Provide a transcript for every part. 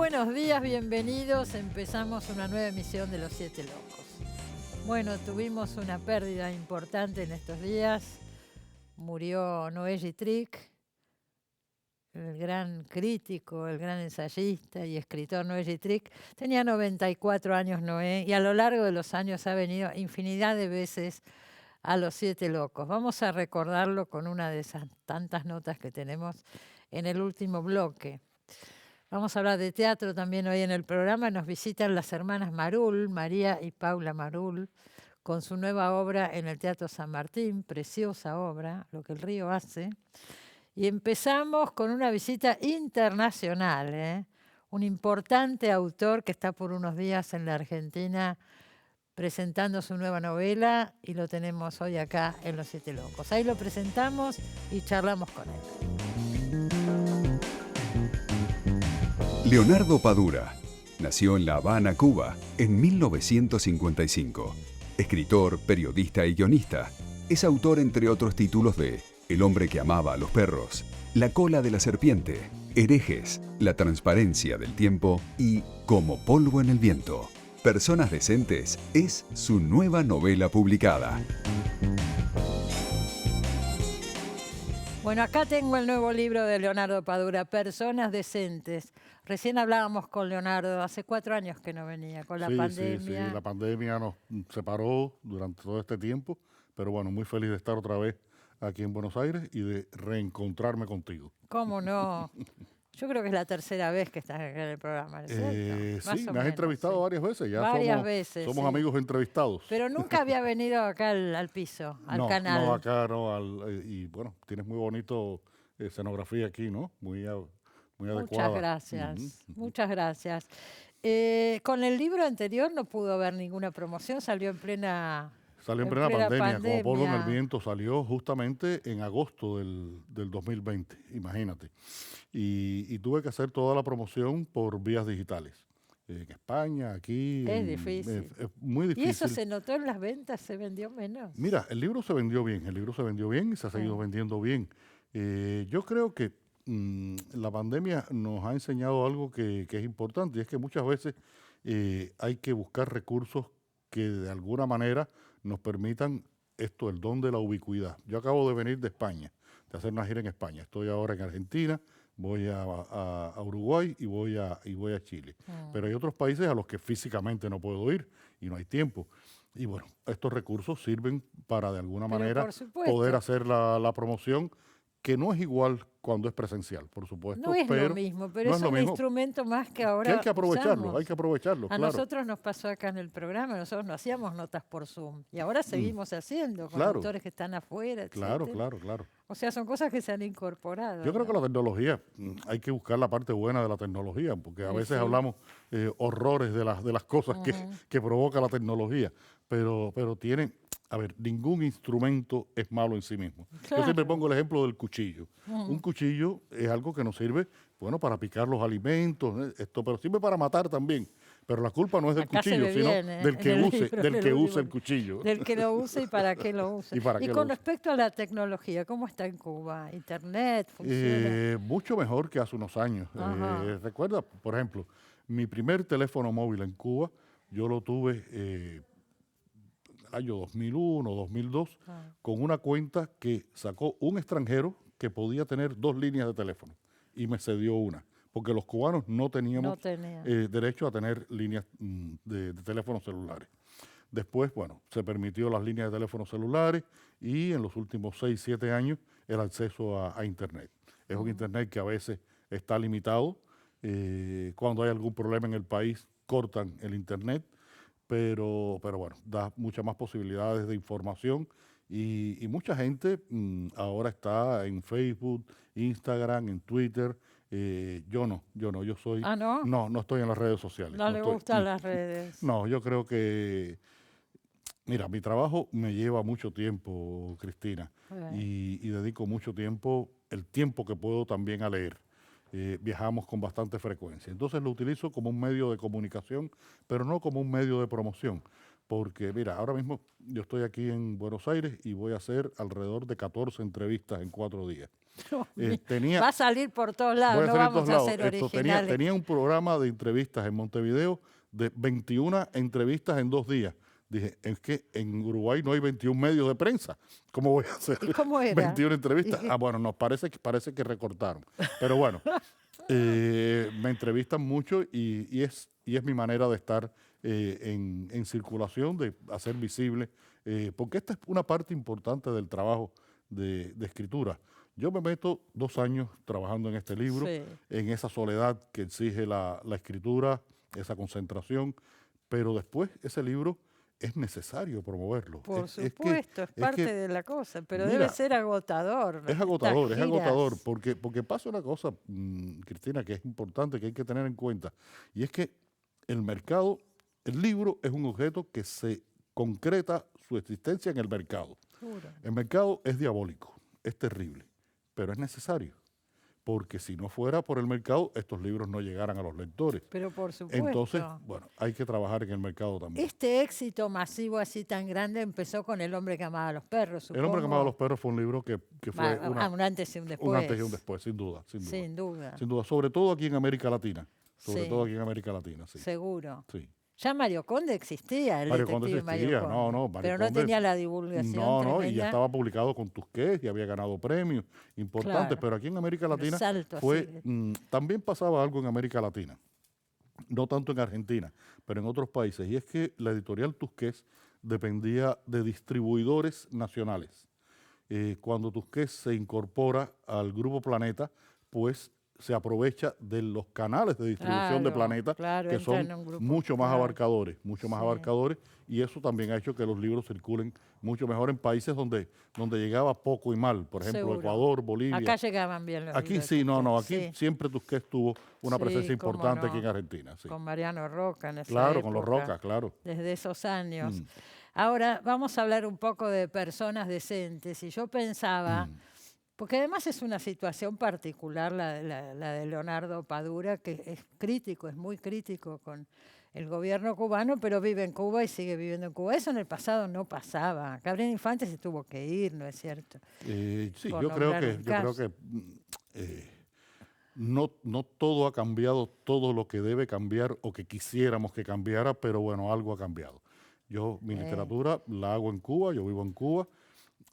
buenos días, bienvenidos. Empezamos una nueva emisión de Los Siete Locos. Bueno, tuvimos una pérdida importante en estos días. Murió Noé Gittrich, el gran crítico, el gran ensayista y escritor Noé Gittrich. Tenía 94 años Noé y a lo largo de los años ha venido infinidad de veces a Los Siete Locos. Vamos a recordarlo con una de esas tantas notas que tenemos en el último bloque. Vamos a hablar de teatro también hoy en el programa. Nos visitan las hermanas Marul, María y Paula Marul, con su nueva obra en el Teatro San Martín, preciosa obra, Lo que el río hace. Y empezamos con una visita internacional, un importante autor que está por unos días en la Argentina presentando su nueva novela y lo tenemos hoy acá en Los Siete Locos. Ahí lo presentamos y charlamos con él. Leonardo Padura nació en La Habana, Cuba, en 1955. Escritor, periodista y guionista. Es autor, entre otros títulos, de El hombre que amaba a los perros, La cola de la serpiente, Herejes, La transparencia del tiempo y Como polvo en el viento. Personas decentes es su nueva novela publicada. Bueno, acá tengo el nuevo libro de Leonardo Padura, Personas decentes. Recién hablábamos con Leonardo, hace 4 años que no venía, con la pandemia. Sí, la pandemia nos separó durante todo este tiempo, pero bueno, muy feliz de estar otra vez aquí en Buenos Aires y de reencontrarme contigo. ¿Cómo no? Yo creo que es la tercera vez que estás acá en el programa, ¿no es cierto? Sí, me has entrevistado varias veces, ya varias veces, somos sí. amigos entrevistados. Pero nunca había venido acá al piso, al canal. No, acá no, y bueno, tienes muy bonito escenografía aquí, ¿no? Muy adecuada. Muchas gracias, muchas gracias. Con el libro anterior no pudo haber ninguna promoción, salió en plena... Salió en plena pandemia, como polvo en el viento, salió justamente en agosto del 2020, imagínate. Y tuve que hacer toda la promoción por vías digitales. En España, aquí. Es difícil. Es muy difícil. ¿Y eso se notó en las ventas? ¿Se vendió menos? Mira, el libro se vendió bien y se ha seguido vendiendo bien. Yo creo que la pandemia nos ha enseñado algo que es importante, y es que muchas veces hay que buscar recursos que de alguna manera nos permitan el don de la ubicuidad. Yo acabo de venir de España, de hacer una gira en España. Estoy ahora en Argentina, voy a Uruguay y voy a Chile. Pero hay otros países a los que físicamente no puedo ir y no hay tiempo. Y bueno, estos recursos sirven para de alguna manera poder hacer la promoción, que no es igual cuando es presencial, por supuesto. No es lo mismo, pero es un instrumento más que ahora hay que aprovecharlo, usamos. hay que aprovecharlo, A nosotros nos pasó acá en el programa, nosotros no hacíamos notas por Zoom y ahora seguimos haciendo con autores que están afuera, etc. Claro. O sea, son cosas que se han incorporado. Yo creo que la tecnología, hay que buscar la parte buena de la tecnología, porque a veces hablamos horrores de las cosas que provoca la tecnología, pero tiene... A ver, ningún instrumento es malo en sí mismo. Claro. Yo siempre pongo el ejemplo del cuchillo. Un cuchillo es algo que nos sirve, bueno, para picar los alimentos, pero sirve para matar también. Pero la culpa no es del cuchillo, sino del que use el cuchillo. Del que lo use y para qué lo use. Y con respecto a la tecnología, ¿cómo está en Cuba? ¿Internet funciona? Mucho mejor que hace unos años. Recuerda, por ejemplo, mi primer teléfono móvil en Cuba, yo lo tuve... año 2001, 2002, con una cuenta que sacó un extranjero que podía tener 2 líneas de teléfono y me cedió una, porque los cubanos no teníamos derecho a tener líneas de teléfonos celulares. Después, bueno, se permitió las líneas de teléfonos celulares y en los últimos 6, 7 años el acceso a Internet. Es un Internet que a veces está limitado. Cuando hay algún problema en el país, cortan el Internet. Pero bueno, da muchas más posibilidades de información y mucha gente ahora está en Facebook, Instagram, en Twitter. Yo soy... ¿Ah, no? No estoy en las redes sociales. No le gustan las redes. No, yo creo que... Mira, mi trabajo me lleva mucho tiempo, Cristina, y dedico mucho tiempo, el tiempo que puedo también a leer. Viajamos con bastante frecuencia. Entonces lo utilizo como un medio de comunicación, pero no como un medio de promoción, porque mira, ahora mismo yo estoy aquí en Buenos Aires y voy a hacer alrededor de 14 entrevistas en 4 días. Va a salir por todos lados, no vamos a ser originales. Tenía un programa de entrevistas en Montevideo de 21 entrevistas en 2 días. Dije, es que en Uruguay no hay 21 medios de prensa. ¿Cómo voy a hacer ¿Y cómo era? 21 entrevistas? Bueno, nos parece que recortaron. Pero bueno, me entrevistan mucho y es mi manera de estar en circulación, de hacer visible, porque esta es una parte importante del trabajo de escritura. Yo me meto 2 años trabajando en este libro, Sí. en esa soledad que exige la escritura, esa concentración, pero después ese libro es necesario promoverlo. Por supuesto, es parte de la cosa, pero mira, debe ser agotador. Es agotador, porque pasa una cosa, Cristina, que es importante, que hay que tener en cuenta, y es que el mercado, el libro es un objeto que se concreta su existencia en el mercado. Juro. El mercado es diabólico, es terrible, pero es necesario, porque si no fuera por el mercado, estos libros no llegaran a los lectores. Pero por supuesto. Entonces, bueno, hay que trabajar en el mercado también. Este éxito masivo así tan grande empezó con El hombre que amaba a los perros, supongo. El hombre que amaba a los perros fue un libro que fue un antes y un después. Un antes y un después, sin duda. Sin duda. Sin duda, sobre todo aquí en América Latina. Sobre todo aquí en América Latina, sí. Seguro. Sí. Ya Mario Conde existía, el detective Mario Conde. No, pero no tenía la divulgación tremenda. Y ya estaba publicado con Tusquets y había ganado premios importantes, claro. Pero aquí en América Latina también pasaba algo en América Latina, no tanto en Argentina, pero en otros países, y es que la editorial Tusquets dependía de distribuidores nacionales. Cuando Tusquets se incorpora al Grupo Planeta, pues se aprovecha de los canales de distribución de Planeta, que son mucho más abarcadores, y eso también ha hecho que los libros circulen mucho mejor en países donde llegaba poco y mal, por ejemplo, Ecuador, Bolivia. Acá llegaban bien los aquí libros. Sí, aquí siempre Tusquets tuvo una presencia importante aquí en Argentina. Sí. Con Mariano Roca en esa época, con los Roca, desde esos años. Ahora vamos a hablar un poco de personas decentes, y yo pensaba... Porque además es una situación particular la de Leonardo Padura, que es crítico, es muy crítico con el gobierno cubano, pero vive en Cuba y sigue viviendo en Cuba. Eso en el pasado no pasaba. Gabriel Infante se tuvo que ir, ¿no es cierto? Sí, yo creo que no todo ha cambiado, todo lo que debe cambiar o que quisiéramos que cambiara, pero bueno, algo ha cambiado. Mi literatura la hago en Cuba, yo vivo en Cuba.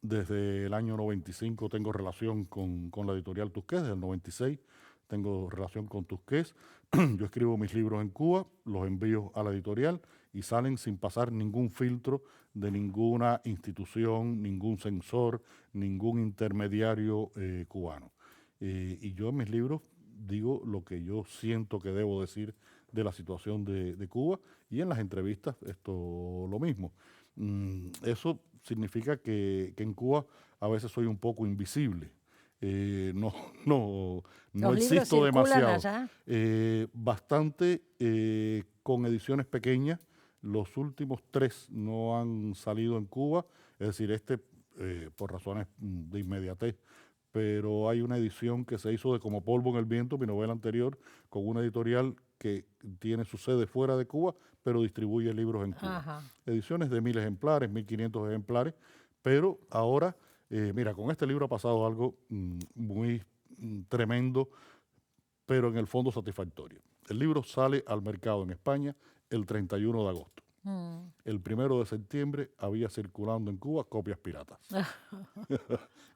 Desde el año 95 tengo relación con la editorial Tusquets, desde el 96 tengo relación con Tusquets. Yo escribo mis libros en Cuba, los envío a la editorial y salen sin pasar ningún filtro de ninguna institución, ningún censor, ningún intermediario cubano. Y yo en mis libros digo lo que yo siento que debo decir de la situación de Cuba, y en las entrevistas esto lo mismo. Eso significa que en Cuba a veces soy un poco invisible. No existo demasiado. Bastante con ediciones pequeñas. Los últimos 3 no han salido en Cuba, es decir, por razones de inmediatez. Pero hay una edición que se hizo de Como polvo en el viento, mi novela anterior, con una editorial que tiene su sede fuera de Cuba, pero distribuye libros en Cuba. Ajá. Ediciones de 1000 ejemplares, 1500 ejemplares, pero ahora, mira, con este libro ha pasado algo muy tremendo, pero en el fondo satisfactorio. El libro sale al mercado en España el 31 de agosto. El 1 de septiembre había circulando en Cuba copias piratas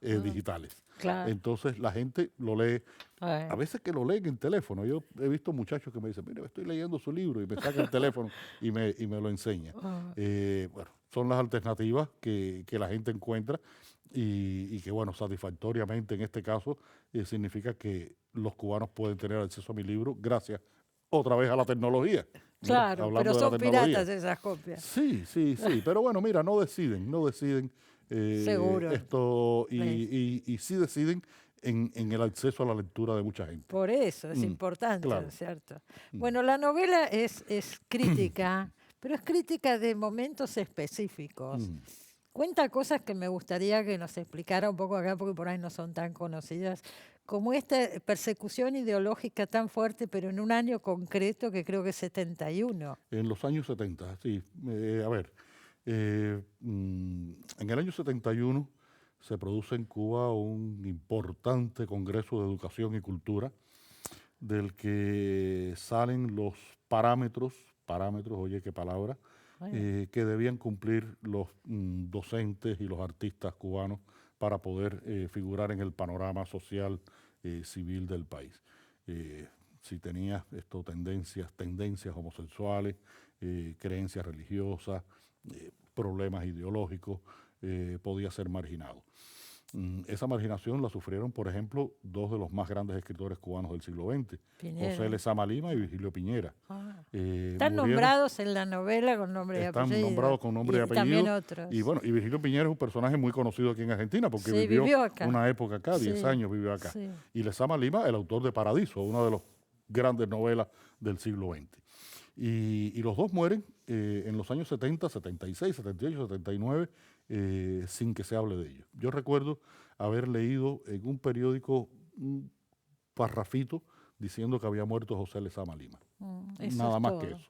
digitales. Claro. Entonces la gente lo lee, a veces que lo leen en teléfono. Yo he visto muchachos que me dicen, mire, estoy leyendo su libro, y me sacan el teléfono y me lo enseña. Bueno, son las alternativas que la gente encuentra y que, bueno, satisfactoriamente en este caso significa que los cubanos pueden tener acceso a mi libro gracias otra vez a la tecnología. Claro, pero son piratas esas copias. Sí, pero bueno, mira, no deciden Seguro. Esto y sí deciden en el acceso a la lectura de mucha gente. Por eso es importante, claro. ¿Cierto? Bueno, la novela es crítica, pero es crítica de momentos específicos. Cuenta cosas que me gustaría que nos explicara un poco acá, porque por ahí no son tan conocidas, como esta persecución ideológica tan fuerte, pero en un año concreto que creo que es 71. En los años 70, sí. A ver, En el año 71 se produce en Cuba un importante Congreso de Educación y Cultura, del que salen los parámetros, oye qué palabra, que debían cumplir los docentes y los artistas cubanos para poder figurar en el panorama social civil del país. Si tenías tendencias homosexuales, creencias religiosas, problemas ideológicos, podía ser marginado. Esa marginación la sufrieron, por ejemplo, dos de los más grandes escritores cubanos del siglo XX, José Lezama Lima y Virgilio Piñera. Están nombrados en la novela con nombre y apellido. Están nombrados con nombre y apellido. También otros. Y bueno, y Virgilio Piñera es un personaje muy conocido aquí en Argentina porque vivió acá una época acá, 10 años vivió acá. Sí. Y Lezama Lima, el autor de Paradiso, una de las grandes novelas del siglo XX. Y los dos mueren en los años 70, 76, 78, 79, sin que se hable de ellos. Yo recuerdo haber leído en un periódico un parrafito diciendo que había muerto José Lezama Lima. Nada más que eso.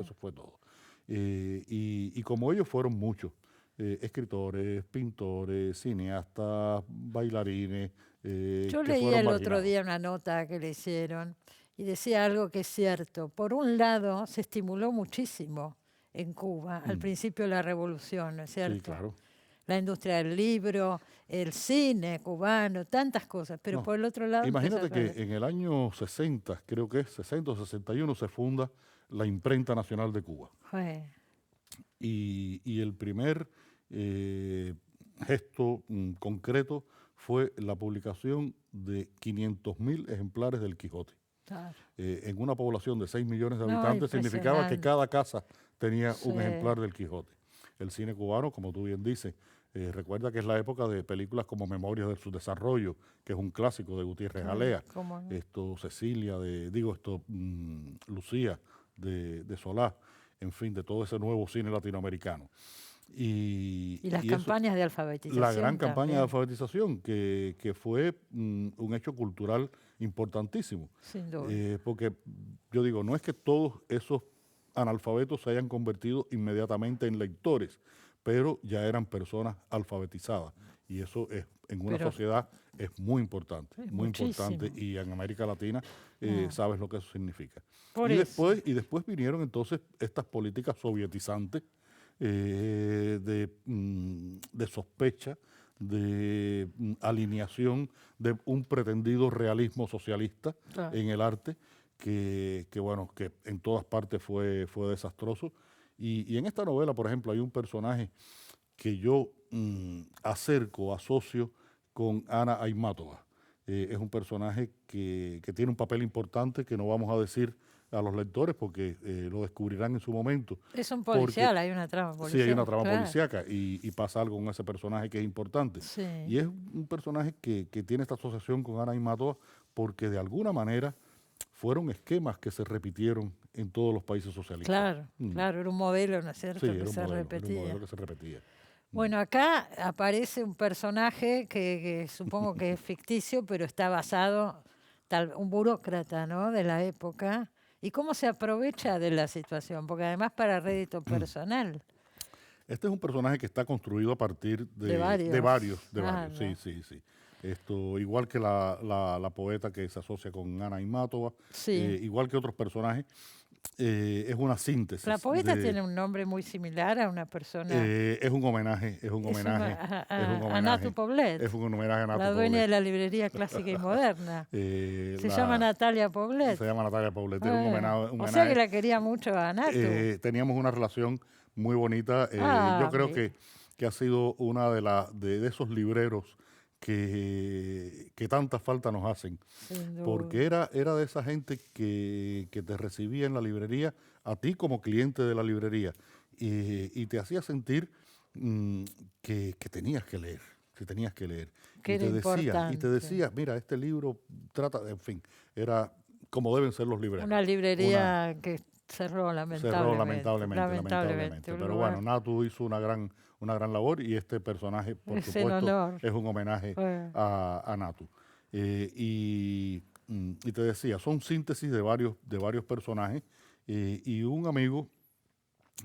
Eso fue todo. Y como ellos fueron muchos, escritores, pintores, cineastas, bailarines. Yo leía el otro día una nota que le hicieron y decía algo que es cierto. Por un lado, se estimuló muchísimo en Cuba al principio de la revolución, ¿no es cierto? Sí, claro. La industria del libro, el cine cubano, tantas cosas, pero por el otro lado... Imagínate que en el año 60, creo que es 60 o 61, se funda la Imprenta Nacional de Cuba. Y el primer gesto concreto fue la publicación de 500.000 ejemplares del Quijote. Claro. En una población de 6 millones de habitantes significaba que cada casa tenía un ejemplar del Quijote. El cine cubano, como tú bien dices, recuerda que es la época de películas como Memorias de su Desarrollo, que es un clásico de Gutiérrez Alea, Cecilia, Lucía de Solá, en fin, de todo ese nuevo cine latinoamericano. Y las campañas de alfabetización. La gran campaña de alfabetización, que fue un hecho cultural importantísimo. Sin duda. Porque yo digo, no es que todos esos analfabetos se hayan convertido inmediatamente en lectores, pero ya eran personas alfabetizadas. Y eso en una sociedad es muy importante, y en América Latina sabes lo que eso significa. Y después vinieron entonces estas políticas sovietizantes, de sospecha, de alineación de un pretendido realismo socialista en el arte, que en todas partes fue desastroso. Y en esta novela, por ejemplo, hay un personaje que yo asocio con Ana Aimátova. Es un personaje que tiene un papel importante que no vamos a decir a los lectores porque lo descubrirán en su momento. Es un policial, hay una trama policial. Sí, hay una trama policíaca y pasa algo con ese personaje que es importante. Sí. Y es un personaje que tiene esta asociación con Ana Aimátova porque de alguna manera fueron esquemas que se repitieron en todos los países socialistas. Claro, era un modelo, ¿no es cierto? Sí, Era un modelo que se repetía. Bueno, acá aparece un personaje que supongo que es ficticio, pero está basado, un burócrata, ¿no?, de la época. ¿Y cómo se aprovecha de la situación? Porque además para rédito personal. Este es un personaje que está construido a partir de varios. Sí. Igual que la poeta que se asocia con Ana Aimátova, igual que otros personajes, es una síntesis. La poeta tiene un nombre muy similar a una persona. Es un homenaje a Natu Poblet. Es un homenaje a Natu Poblet. La dueña de la librería clásica y moderna. Se llama Natalia Poblet. Se llama Natalia Poblet. Era un homenaje. O sea que la quería mucho a Natu. Teníamos una relación muy bonita. Yo creo que ha sido una de esos libreros que tanta falta nos hacen, porque era de esa gente que te recibía en la librería, a ti como cliente de la librería, y te hacía sentir que tenías que leer, Que era importante. Y te decía, mira, este libro trata, en fin, era como deben ser los libreros. Una librería que cerró lamentablemente. Pero bueno, Natu hizo una gran labor y este personaje, por supuesto, es un homenaje a Natu. Y te decía, son síntesis de varios personajes y un amigo,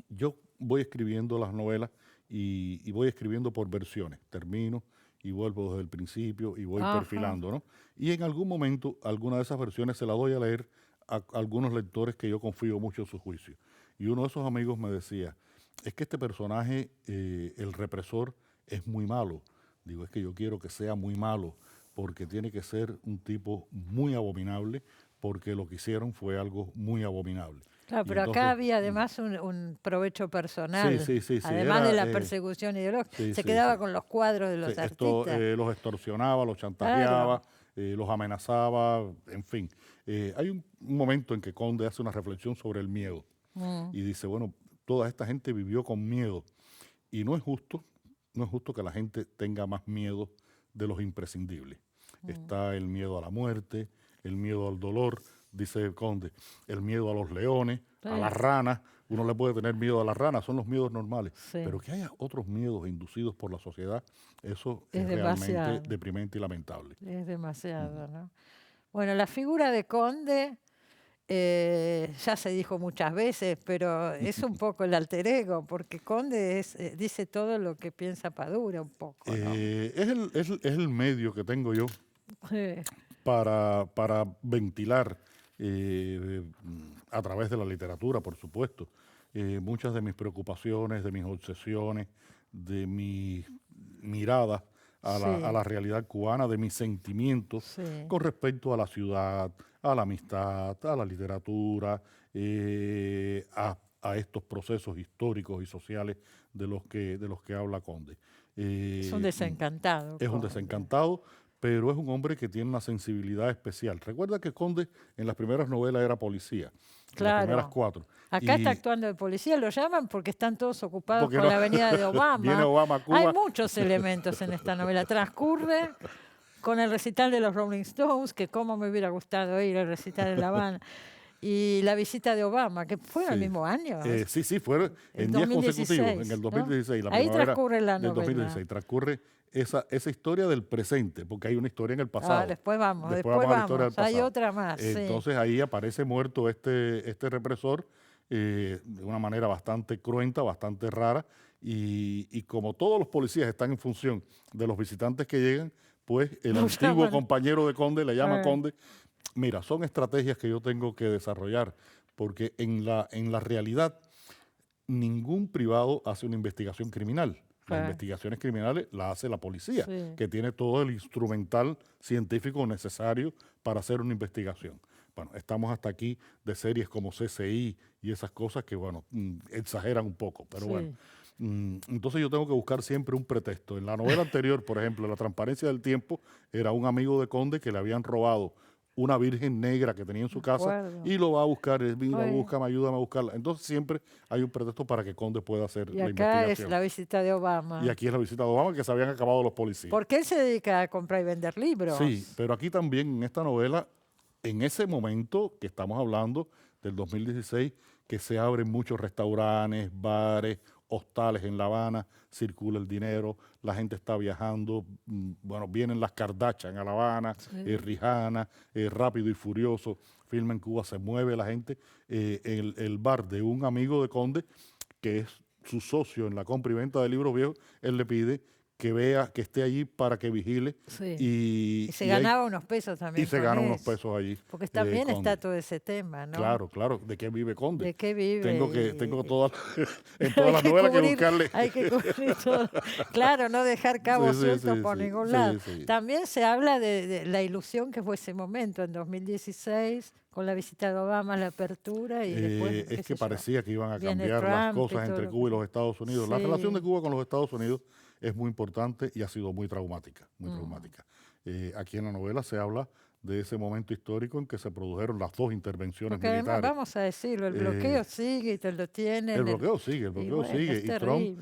yo voy escribiendo las novelas y voy escribiendo por versiones. Termino y vuelvo desde el principio y voy perfilando, ¿no? Y en algún momento, alguna de esas versiones se la doy a leer a algunos lectores que yo confío mucho en su juicio. Y uno de esos amigos me decía, es que este personaje, el represor, es muy malo. Digo, es que yo quiero que sea muy malo, porque tiene que ser un tipo muy abominable, porque lo que hicieron fue algo muy abominable. Claro, pero entonces, acá había además un provecho personal, sí, además era, de la persecución ideológica. Se quedaba con los cuadros de los artistas. Los extorsionaba, los chantajeaba, los amenazaba, en fin. Hay un momento en que Conde hace una reflexión sobre el miedo y dice, bueno, toda esta gente vivió con miedo y no es justo que la gente tenga más miedo de los imprescindibles. Está el miedo a la muerte, el miedo al dolor, dice Conde, el miedo a los leones, a las ranas. Uno le puede tener miedo a las ranas, son los miedos normales. Pero que haya otros miedos inducidos por la sociedad, eso es realmente deprimente y lamentable. Es demasiado, ¿no? Bueno, la figura de Conde ya se dijo muchas veces, pero es un poco el alter ego, porque Conde dice todo lo que piensa Padura un poco, ¿no? Es el medio que tengo yo para ventilar a través de la literatura, por supuesto, muchas de mis preocupaciones, de mis obsesiones, de mis miradas a la realidad cubana, de mis sentimientos con respecto a la ciudad, a la amistad, a la literatura, a estos procesos históricos y sociales de los que habla Conde. Es un desencantado. Es un desencantado, pero es un hombre que tiene una sensibilidad especial. Recuerda que Conde en las primeras novelas era policía, en las primeras 4. Acá está actuando de policía, lo llaman porque están todos ocupados con la avenida de Obama. Viene Obama a Cuba. Hay muchos elementos en esta novela. Transcurre con el recital de los Rolling Stones, que cómo me hubiera gustado ir al recital en La Habana, y la visita de Obama, que fue en el mismo año. Sí, fue en días consecutivos, en el 2016. ¿No? Ahí transcurre la novela. 2016, transcurre esa historia del presente, porque hay una historia en el pasado. Después vamos. Hay otra más. Entonces ahí aparece muerto este represor de una manera bastante cruenta, bastante rara, y como todos los policías están en función de los visitantes que llegan, pues el antiguo compañero de Conde le llama Conde. Mira, son estrategias que yo tengo que desarrollar, porque en la realidad ningún privado hace una investigación criminal. Las investigaciones criminales las hace la policía, que tiene todo el instrumental científico necesario para hacer una investigación. Bueno, estamos hasta aquí de series como CSI y esas cosas que, bueno, exageran un poco, pero bueno. Entonces yo tengo que buscar siempre un pretexto. En la novela anterior, por ejemplo, La transparencia del tiempo, era un amigo de Conde que le habían robado una virgen negra que tenía en su casa y lo va a buscar, búscame, ayúdame a buscarla. Entonces siempre hay un pretexto para que Conde pueda hacer la investigación. Y acá es la visita de Obama. Y aquí es la visita de Obama, que se habían acabado los policías. Porque él se dedica a comprar y vender libros. Sí, pero aquí también en esta novela, en ese momento que estamos hablando del 2016, que se abren muchos restaurantes, bares, hostales en La Habana, circula el dinero, la gente está viajando, bueno, vienen las Kardashian a La Habana, Rihanna, Rápido y Furioso, Filma en Cuba, se mueve la gente. El bar de un amigo de Conde, que es su socio en la compra y venta de libros viejos, él le pide que vea, que esté allí para que vigile. Y se ganaba unos pesos también. Y se gana unos pesos allí. Porque también está todo ese tema, ¿no? Claro. ¿De qué vive Conde? ¿De qué vive? Tengo todas, en todas las novelas que buscarle. Hay que cubrir todo. Claro, no dejar cabos sueltos por ningún lado. También se habla de la ilusión que fue ese momento, en 2016, con la visita de Obama, la apertura y después... Es que parecía que iban a cambiar las cosas entre Cuba y los Estados Unidos. La relación de Cuba con los Estados Unidos es muy importante y ha sido muy traumática, traumática. Aquí en la novela se habla de ese momento histórico en que se produjeron las 2 intervenciones militares. Además, vamos a decirlo, el bloqueo sigue y te lo tienen. El bloqueo sigue. Y Trump,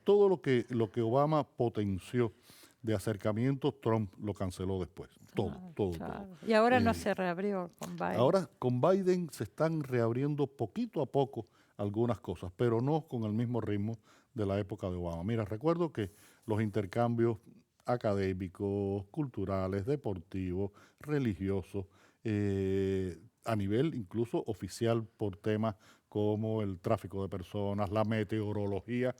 todo lo que Obama potenció de acercamientos, Trump lo canceló después. Todo. Y ahora no se reabrió con Biden. Ahora con Biden se están reabriendo poquito a poco algunas cosas, pero no con el mismo ritmo de la época de Obama. Mira, recuerdo que los intercambios académicos, culturales, deportivos, religiosos, a nivel incluso oficial por temas como el tráfico de personas, la meteorología.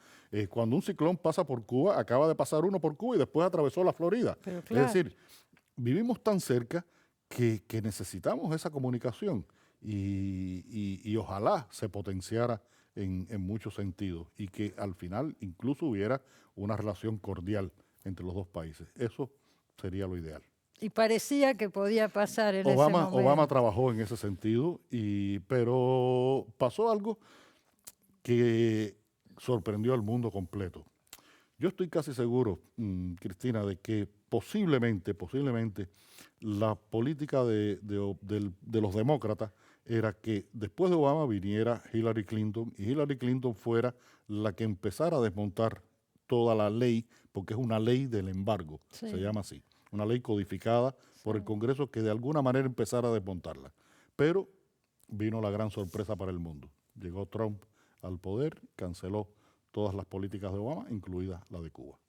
Cuando un ciclón pasa por Cuba, acaba de pasar uno por Cuba y después atravesó la Florida. Pero claro. Es decir, vivimos tan cerca que necesitamos esa comunicación y ojalá se potenciara en muchos sentidos y que al final incluso hubiera una relación cordial entre los dos países. Eso sería lo ideal. Y parecía que podía pasar en ese momento. Obama trabajó en ese sentido, pero pasó algo que sorprendió al mundo completo. Yo estoy casi seguro, Cristina, de que posiblemente la política de los demócratas era que después de Obama viniera Hillary Clinton y Hillary Clinton fuera la que empezara a desmontar toda la ley, porque es una ley del embargo, se llama así, una ley codificada por el Congreso que de alguna manera empezara a desmontarla. Pero vino la gran sorpresa para el mundo. Llegó Trump al poder, canceló todas las políticas de Obama, incluida la de Cuba.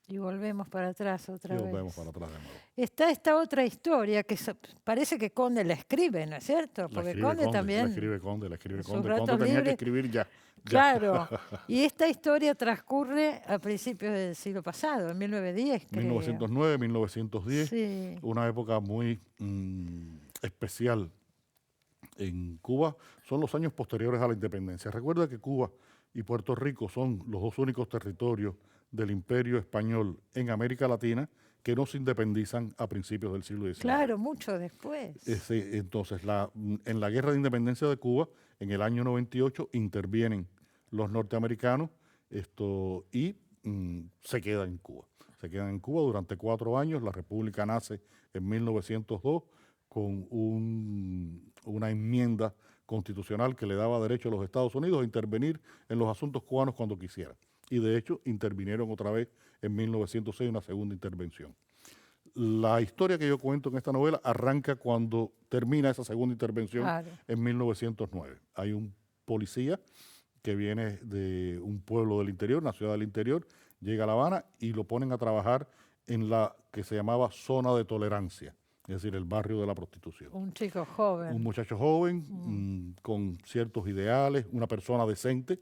Y volvemos para atrás otra vez. Volvemos para atrás de nuevo. Está esta otra historia que parece que Conde la escribe, ¿no es cierto? Porque Conde también... La escribe Conde. Conde tenía que escribir ya. Claro. Y esta historia transcurre a principios del siglo pasado, en 1910, creo. 1909, 1910. Sí. Una época muy especial en Cuba. Son los años posteriores a la independencia. Recuerda que Cuba y Puerto Rico son los dos únicos territorios del Imperio Español en América Latina que no se independizan a principios del siglo XIX. Claro, mucho después. Entonces, en la Guerra de Independencia de Cuba, en el año 98, intervienen los norteamericanos y se quedan en Cuba. Se quedan en Cuba durante 4 años. La República nace en 1902 con una enmienda constitucional que le daba derecho a los Estados Unidos a intervenir en los asuntos cubanos cuando quisieran. Y de hecho intervinieron otra vez en 1906, una segunda intervención. La historia que yo cuento en esta novela arranca cuando termina esa segunda intervención en 1909. Hay un policía que viene de un pueblo del interior, una ciudad del interior, llega a La Habana y lo ponen a trabajar en la que se llamaba zona de tolerancia, es decir, el barrio de la prostitución. Un chico joven. Un muchacho joven, con ciertos ideales, una persona decente,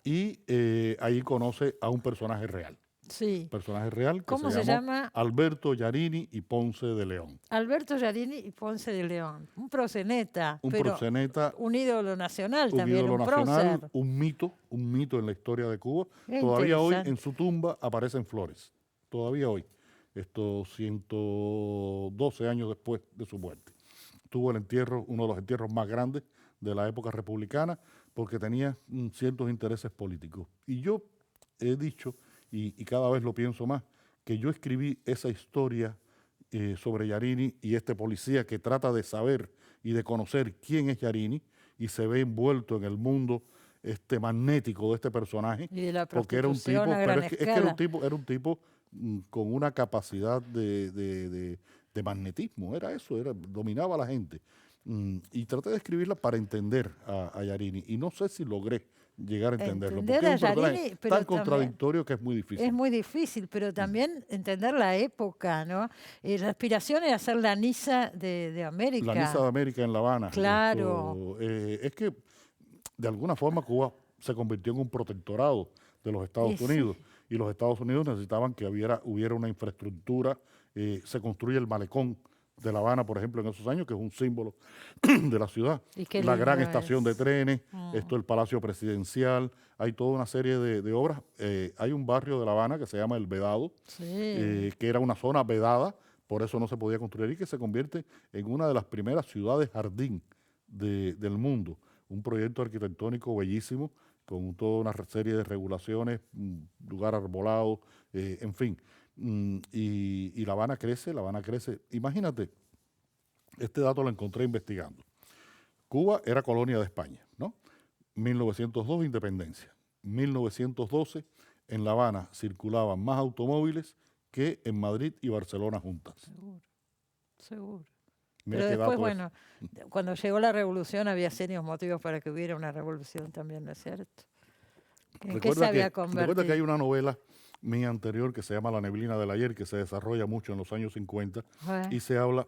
y ahí conoce a un personaje real. Sí. Personaje real que ¿Cómo se llama? Alberto Yarini y Ponce de León. Alberto Yarini y Ponce de León. Un proseneta. Un ídolo nacional también, un prócer. Un mito en la historia de Cuba. Todavía hoy en su tumba aparecen flores. Todavía hoy. 112 años después de su muerte. Tuvo el entierro, uno de los entierros más grandes de la época republicana, porque tenía ciertos intereses políticos. Y yo he dicho, y cada vez lo pienso más, que yo escribí esa historia sobre Yarini y este policía que trata de saber y de conocer quién es Yarini y se ve envuelto en el mundo magnético de este personaje. Y de la porque era un tipo, pero es que era un tipo con una capacidad de magnetismo, era eso, dominaba a la gente. Y traté de escribirla para entender a Yarini y no sé si logré llegar a entenderlo, porque es un personaje tan contradictorio que es muy difícil. Es muy difícil, pero también entender la época, ¿no? La aspiración era hacer la Niza de América. La Niza de América en La Habana. Claro. Es que de alguna forma Cuba se convirtió en un protectorado de los Estados Unidos. Y los Estados Unidos necesitaban que hubiera una infraestructura. Se construye el malecón de La Habana, por ejemplo, en esos años, que es un símbolo de la ciudad. La gran estación de trenes, el Palacio Presidencial, hay toda una serie de obras. Hay un barrio de La Habana que se llama El Vedado, que era una zona vedada, por eso no se podía construir, y que se convierte en una de las primeras ciudades jardín del mundo. Un proyecto arquitectónico bellísimo, con toda una serie de regulaciones, lugar arbolado, en fin. Y La Habana crece. Imagínate, este dato lo encontré investigando. Cuba era colonia de España, ¿no? 1902, independencia. 1912, en La Habana circulaban más automóviles que en Madrid y Barcelona juntas. Seguro. Mira. Pero después, bueno, cuando llegó la revolución había serios motivos para que hubiera una revolución también, ¿no es cierto? ¿En qué se había convertido? Recuerda que hay una novela mía anterior que se llama La neblina del ayer, que se desarrolla mucho en los años 50 y se habla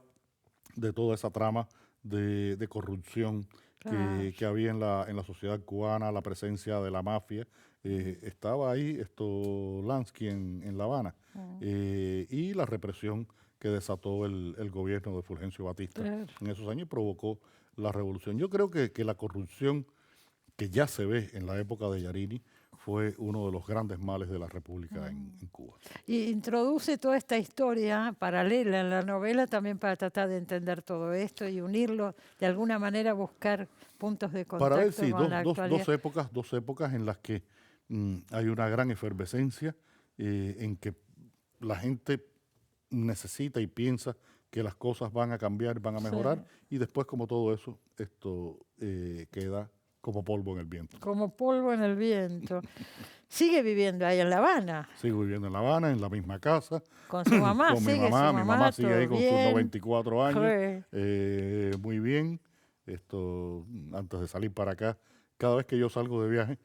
de toda esa trama de corrupción que había en la sociedad cubana, la presencia de la mafia. Estaba ahí Lansky en La Habana, y la represión que desató el gobierno de Fulgencio Batista en esos años y provocó la revolución. Yo creo que la corrupción que ya se ve en la época de Yarini fue uno de los grandes males de la República en Cuba. Y introduce toda esta historia paralela en la novela también para tratar de entender todo esto y unirlo, de alguna manera buscar puntos de contacto para ver, sí, con la actualidad. dos épocas en las que hay una gran efervescencia, en que la gente necesita y piensa que las cosas van a cambiar, van a mejorar, y después, como todo eso, queda como polvo en el viento. Como polvo en el viento. Sigue viviendo ahí en La Habana. Sigo viviendo en La Habana, en la misma casa. Con su mamá, con mi mamá sigue ahí con sus 94 años. Sí. Muy bien. Antes de salir para acá, cada vez que yo salgo de viaje,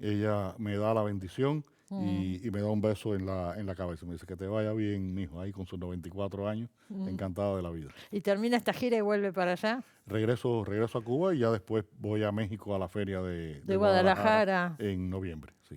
ella me da la bendición y me da un beso en la cabeza. Me dice que te vaya bien, mijo, ahí con sus 94 años, encantada de la vida. ¿Y termina esta gira y vuelve para allá? Regreso a Cuba y ya después voy a México a la feria de Guadalajara en noviembre. Sí.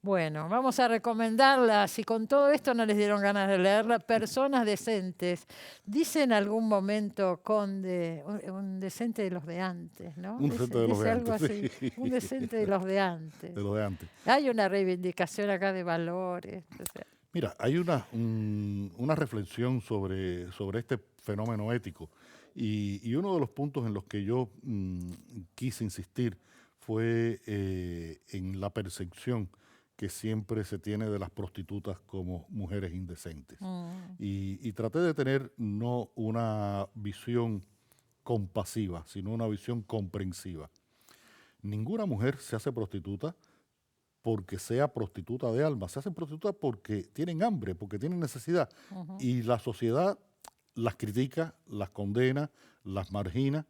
Bueno, vamos a recomendarla. Si con todo esto no les dieron ganas de leerla, Personas Decentes. Dice en algún momento Conde, un decente de los de antes, ¿no? Un decente de los de algo antes. Así, Sí. un decente de los de antes. De los de antes. Hay una reivindicación acá de valores. O sea. Mira, hay una reflexión sobre este fenómeno ético, y uno de los puntos en los que yo quise insistir fue en la percepción que siempre se tiene de las prostitutas como mujeres indecentes. Y traté de tener no una visión compasiva, sino una visión comprensiva. Ninguna mujer se hace prostituta porque sea prostituta de alma, se hacen prostitutas porque tienen hambre, porque tienen necesidad. Y la sociedad las critica, las condena, las margina,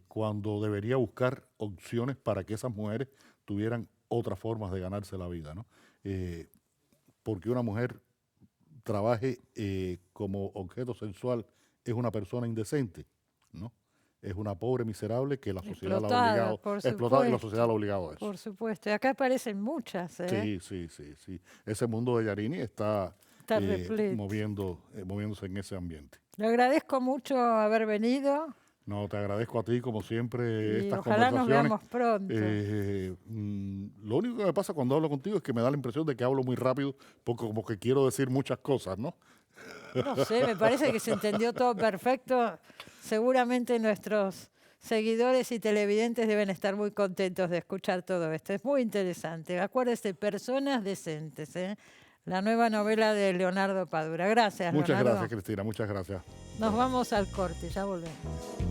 cuando debería buscar opciones para que esas mujeres tuvieran otras formas de ganarse la vida, ¿no? Porque una mujer trabaje como objeto sensual es una persona indecente, ¿no? Es una pobre miserable que la sociedad la ha obligado a explotar, y la sociedad la ha obligado a eso. Por supuesto, y acá aparecen muchas. Sí. Ese mundo de Yarini está moviéndose en ese ambiente. Le agradezco mucho haber venido. No, te agradezco a ti, como siempre, estas ojalá conversaciones. Nos veamos pronto. Lo único que me pasa cuando hablo contigo es que me da la impresión de que hablo muy rápido, porque como que quiero decir muchas cosas, ¿no? No sé, me parece que se entendió todo perfecto. Seguramente nuestros seguidores y televidentes deben estar muy contentos de escuchar todo esto. Es muy interesante. Acuérdese, Personas Decentes, la nueva novela de Leonardo Padura. Gracias, Muchas Leonardo. gracias, Cristina. Muchas gracias. Nos vamos al corte, ya volvemos.